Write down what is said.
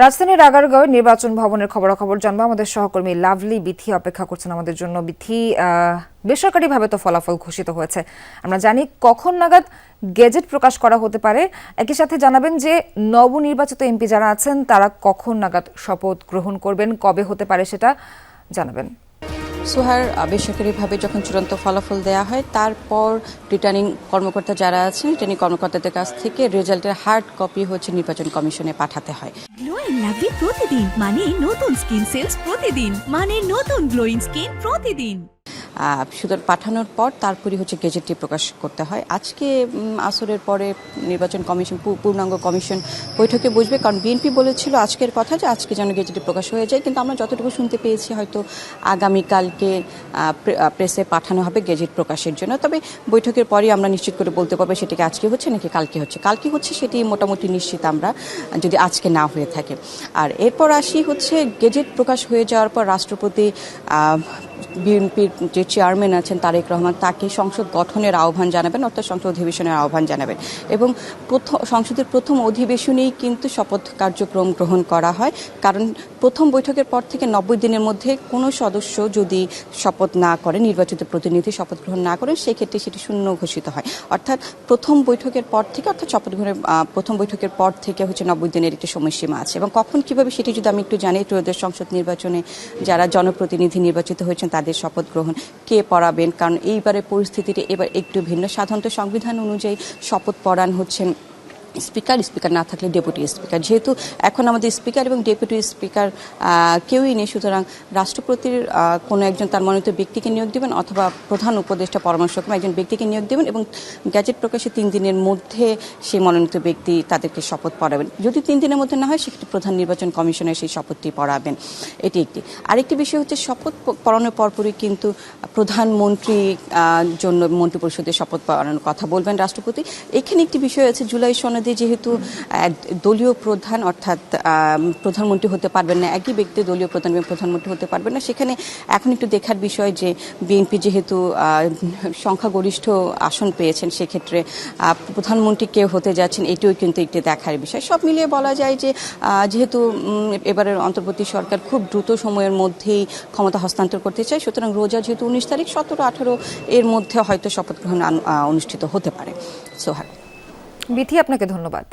রাজধানীর আগারগাঁওয়ে নির্বাচন ভবনের খবরাখবর জানবো আমাদের সহকর্মী লাভলি বিথি অপেক্ষা করছেন আমাদের জন্য। বিথি, বেসরকারিভাবে তো ফলাফল ঘোষিত হয়েছে, আমরা জানি কখন নাগাদ গেজেট প্রকাশ করা হতে পারে? একই সাথে জানাবেন যে নবনির্বাচিত এমপি যারা আছেন তারা কখন নাগাদ শপথ গ্রহণ করবেন, কবে হতে পারে সেটা জানাবেন। সোহার, বেসরকারিভাবে যখন চূড়ান্ত ফলাফল দেওয়া হয় তারপর রিটার্নিং কর্মকর্তা যারা আছেন রিটার্নিং কর্মকর্তাদের কাছ থেকে রেজাল্টের হার্ড কপি নির্বাচন কমিশনে পাঠাতে হয়। গ্লোয়িং লাভলি প্রতিদিন মানে নতুন স্কিন সেলস প্রতিদিন মানে নতুন গ্লোয়িং স্কিন প্রতিদিন। সুতরাং পাঠানোর পর তারপরই গেজেটটি প্রকাশ করতে হয়। আজকে আসরের পরে নির্বাচন কমিশন পূর্ণাঙ্গ কমিশন বৈঠকে বসবে, কারণ বিএনপি বলেছিল আজকের কথা যে আজকে যেন গেজেটটি প্রকাশ হয়ে যায়, কিন্তু আমরা যতটুকু শুনতে পেয়েছি হয়তো আগামীকালকে প্রেসে পাঠানো হবে গেজেট প্রকাশের জন্য। তবে বৈঠকের পরই আমরা নিশ্চিত করে বলতে পারবো সেটাকে আজকে হচ্ছে নাকি কালকে হচ্ছে। কালকে হচ্ছে সেটি মোটামুটি নিশ্চিত আমরা, যদি আজকে না হয়ে থাকে। আর এরপর আসি গেজেট প্রকাশ হয়ে যাওয়ার পর রাষ্ট্রপতি বিএনপির যে চেয়ারম্যান আছেন তারেক রহমান তাকে সংসদ গঠনের আহ্বান জানাবেন, অর্থাৎ সংসদ অধিবেশনের আহ্বান জানাবেন। এবং সংসদের প্রথম অধিবেশনেই কিন্তু শপথ কার্যক্রম গ্রহণ করা হয়, কারণ প্রথম বৈঠকের পর থেকে 90 দিনের মধ্যে কোনো সদস্য যদি শপথ না করে, নির্বাচিত প্রতিনিধি শপথ গ্রহণ না করেন, সেক্ষেত্রে সেটি শূন্য ঘোষিত হয়। অর্থাৎ প্রথম বৈঠকের পর থেকে, অর্থাৎ শপথ গ্রহণের প্রথম বৈঠকের পর থেকে 90 দিনের একটি সময়সীমা আছে। এবং কখন কিভাবে সেটি যদি আমি একটু জানি, ত্রয়োদশ সংসদ নির্বাচনে যারা জনপ্রতিনিধি নির্বাচিত হয়েছেন তাদের শপথ গ্রহণ কে পড়াবেন, কারণ এইবারের পরিস্থিতিটি এবার একটু ভিন্ন। সাধারণত সংবিধান অনুযায়ী শপথ পড়ান স্পিকার না থাকলে ডেপুটি স্পিকার। যেহেতু এখন আমাদের স্পিকার এবং ডেপুটি স্পিকার কেউই নেই, সুতরাং রাষ্ট্রপতির কোনো একজন তার মনোনীত ব্যক্তিকে নিয়োগ দেবেন, অথবা প্রধান উপদেষ্টা পরামর্শক্রমে একজন ব্যক্তিকে নিয়োগ দেবেন, এবং গ্যাজেট প্রকাশে 3 দিনের মধ্যে সেই মনোনীত ব্যক্তি তাদেরকে শপথ পড়াবেন। যদি 3 দিনের মধ্যে না হয়, সেক্ষেত্রে প্রধান নির্বাচন কমিশনের সেই শপথটি পড়াবেন। এটি একটি। আরেকটি বিষয় শপথ পড়ানোর পরপরই কিন্তু প্রধানমন্ত্রী জন্য মন্ত্রিপরিষদের শপথ পড়ানোর কথা বলবেন রাষ্ট্রপতি। এখানে একটি বিষয় আছে, জুলাই সনদে যেহেতু দলীয় প্রধান অর্থাৎ প্রধানমন্ত্রী হতে পারবেন না, একই ব্যক্তি দলীয় প্রধান এবং প্রধানমন্ত্রী হতে পারবেন না, সেখানে এখন একটু দেখার বিষয় যে বিএনপি যেহেতু সংখ্যাগরিষ্ঠ আসন পেয়েছেন, সেক্ষেত্রে প্রধানমন্ত্রী কে হতে যাচ্ছেন এটিও কিন্তু একটি দেখার বিষয়। সব মিলিয়ে বলা যায় যে যেহেতু এবারের অন্তর্বর্তী সরকার খুব দ্রুত সময়ের মধ্যেই ক্ষমতা হস্তান্তর করতে চায়, সুতরাং রোজা যেহেতু 19 তারিখ 17-18 এর মধ্যে হয়তো শপথ গ্রহণ অনুষ্ঠিত হতে পারে। সোহাগ। বিথি, আপনাকে ধন্যবাদ।